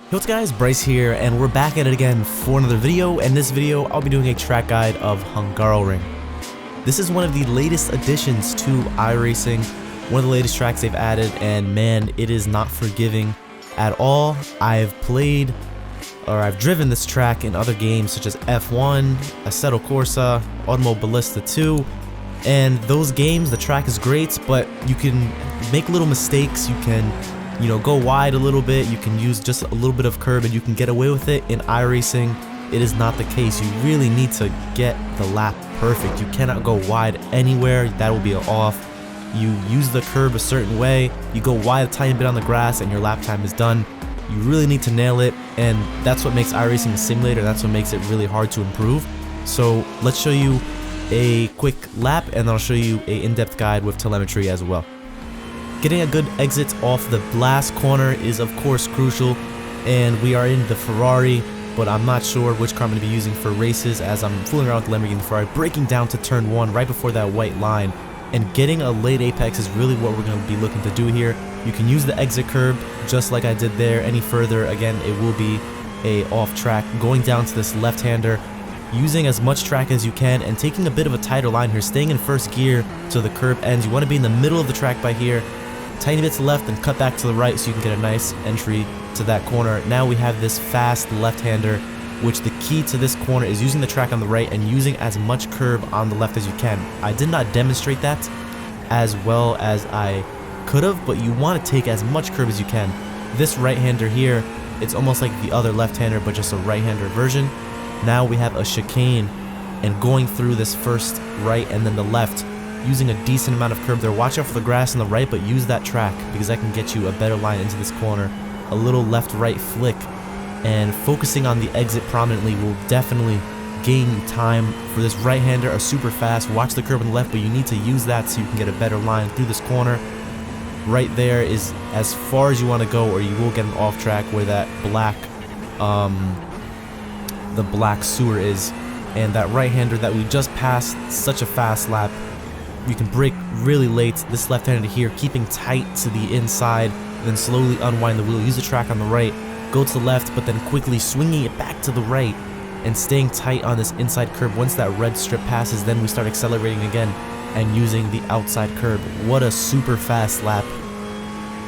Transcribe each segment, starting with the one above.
Hey, what's guys, Bryce here, and we're back at it again for another video. In this video, I'll be doing a track guide of Hungaroring. This is one of the latest additions to iRacing, one of the latest tracks they've added, and man, it is not forgiving at all. I've driven this track in other games such as F1, Assetto Corsa, Automobilista 2, and those games, the track is great, but you can make little mistakes, you can go wide a little bit, you can use just a little bit of curb and you can get away with it. In iRacing, it is not the case. You really need to get the lap perfect. You cannot go wide anywhere, that will be off. You use the curb a certain way, you go wide a tiny bit on the grass and your lap time is done. You really need to nail it, and that's what makes iRacing a simulator, that's what makes it really hard to improve. So let's show you a quick lap and then I'll show you an in-depth guide with telemetry as well. Getting a good exit off the last corner is of course crucial, and we are in the Ferrari, but I'm not sure which car I'm going to be using for races as I'm fooling around with the Lamborghini Ferrari, breaking down to turn 1 right before that white line, and getting a late apex is really what we're going to be looking to do here. You can use the exit curb just like I did there. Any further, again, it will be a off track. Going down to this left-hander, using as much track as you can and taking a bit of a tighter line here, staying in first gear till the curb ends. You want to be in the middle of the track by here, tiny bit to the left and cut back to the right so you can get a nice entry to that corner. Now we have this fast left-hander, which the key to this corner is using the track on the right and using as much curb on the left as you can. I did not demonstrate that as well as I could have, but you want to take as much curb as you can. This right-hander here, it's almost like the other left-hander but just a right-hander version. Now we have a chicane and going through this first right and then the left, using a decent amount of curb there. Watch out for the grass on the right, but use that track because that can get you a better line into this corner. A little left-right flick and focusing on the exit prominently will definitely gain time. For this right-hander are super fast. Watch the curb on the left, but you need to use that so you can get a better line through this corner. Right there is as far as you want to go, or you will get an off track where that black the black sewer is, and that right-hander that we just passed, such a fast lap. You can brake really late, this left-hander here, keeping tight to the inside, then slowly unwind the wheel, use the track on the right, go to the left, but then quickly swinging it back to the right, and staying tight on this inside curb. Once that red strip passes, then we start accelerating again, and using the outside curb. What a super fast lap.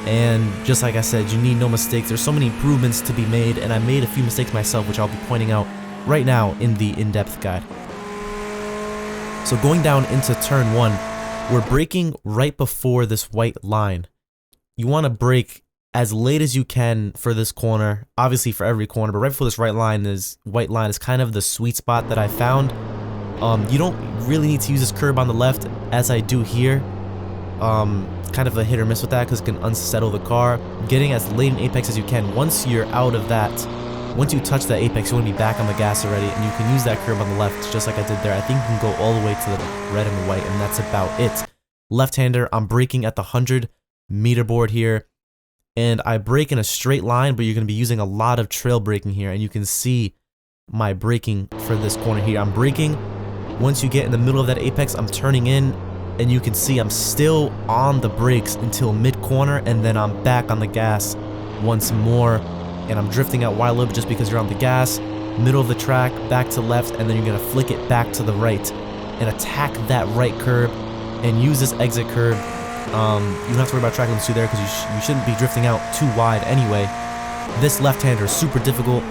And just like I said, you need no mistakes. There's so many improvements to be made, and I made a few mistakes myself, which I'll be pointing out right now in the in-depth guide. So going down into turn 1, we're braking right before this white line. You want to brake as late as you can for this corner, obviously for every corner, but right before this white line is kind of the sweet spot that I found. You don't really need to use this curb on the left as I do here. Kind of a hit or miss with that because it can unsettle the car. Getting as late an apex as you can. Once you're out of that, once you touch that apex, you want to be back on the gas already, and you can use that curb on the left just like I did there. I think you can go all the way to the red and the white, and that's about it. Left-hander, I'm braking at the 100-meter board here, and I brake in a straight line, but you're going to be using a lot of trail braking here, and you can see my braking for this corner here. I'm braking. Once you get in the middle of that apex, I'm turning in, and you can see I'm still on the brakes until mid-corner, and then I'm back on the gas once more. And I'm drifting out wide a little bit just because you're on the gas, middle of the track, back to left, and then you're going to flick it back to the right and attack that right curb and use this exit curb. You don't have to worry about track limits 2 there because you shouldn't be drifting out too wide anyway. This left-hander is super difficult.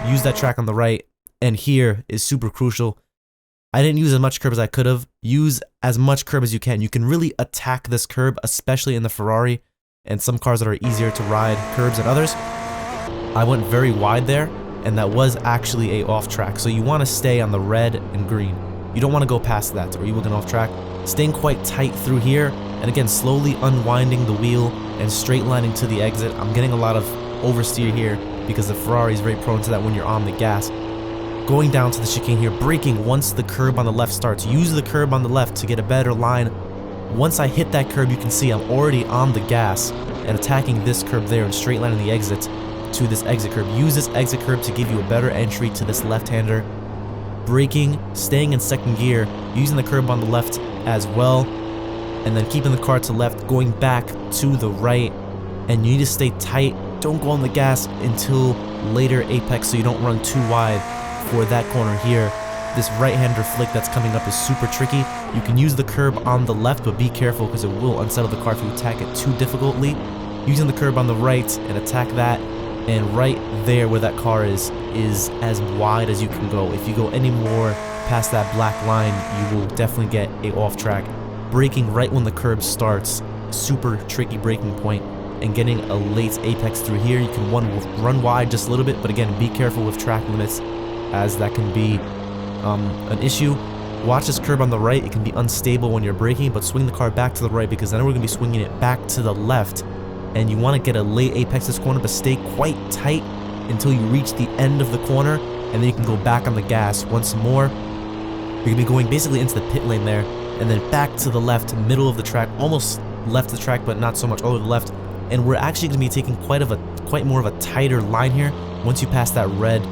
Use that track on the right, and here is super crucial. I didn't use as much curb as I could have. Use as much curb as you can. You can really attack this curb, especially in the Ferrari and some cars that are easier to ride curbs than others. I went very wide there, and that was actually a off track. So you want to stay on the red and green. You don't want to go past that or you will get off track. Staying quite tight through here, and again slowly unwinding the wheel and straight lining to the exit. I'm getting a lot of oversteer here because the Ferrari is very prone to that when you're on the gas. Going down to the chicane here, braking once the curb on the left starts. Use the curb on the left to get a better line. Once I hit that curb, you can see I'm already on the gas and attacking this curb there and straight lining the exit to this exit curb. Use this exit curb to give you a better entry to this left-hander. Braking, staying in second gear, using the curb on the left as well, and then keeping the car to left, going back to the right, and you need to stay tight don't go on the gas until later apex so you don't run too wide for that corner here. This right-hander flick that's coming up is super tricky. You can use the curb on the left, but be careful because it will unsettle the car if you attack it too difficultly. Using the curb on the right and attack that, and right there where that car is as wide as you can go. If you go any more past that black line, you will definitely get a off track. Braking right when the curb starts, super tricky braking point, and getting a late apex through here. You can run wide just a little bit, but again, be careful with track limits as that can be an issue. Watch this curb on the right. It can be unstable when you're braking, but swing the car back to the right because then we're going to be swinging it back to the left, and you want to get a late apex this corner, but stay quite tight until you reach the end of the corner, and then you can go back on the gas once more. You're going to be going basically into the pit lane there, and then back to the left, middle of the track, almost left the track, but not so much, all over the left. And we're actually going to be taking quite more of a tighter line here. Once you pass that red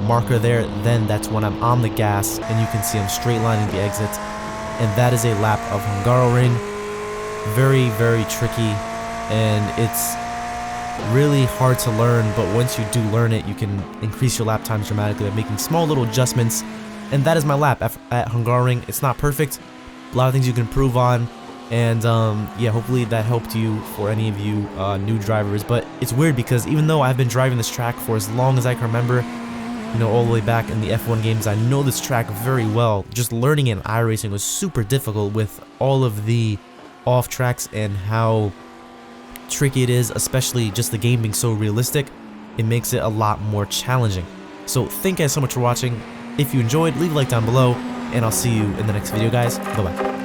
marker there, then that's when I'm on the gas, and you can see I'm straight lining the exit. And that is a lap of Hungaroring. Very, very tricky, and it's really hard to learn, but once you do learn it, you can increase your lap times dramatically by making small little adjustments. And that is my lap at Hungaroring. It's not perfect, a lot of things you can improve on, and yeah, hopefully that helped you for any of you new drivers. But it's weird because even though I've been driving this track for as long as I can remember, you know, all the way back in the F1 games, I know this track very well. Just learning it in iRacing was super difficult with all of the off tracks and how tricky it is, especially just the game being so realistic. It makes it a lot more challenging. So thank you guys so much for watching. If you enjoyed, leave a like down below, and I'll see you in the next video, guys. Bye bye.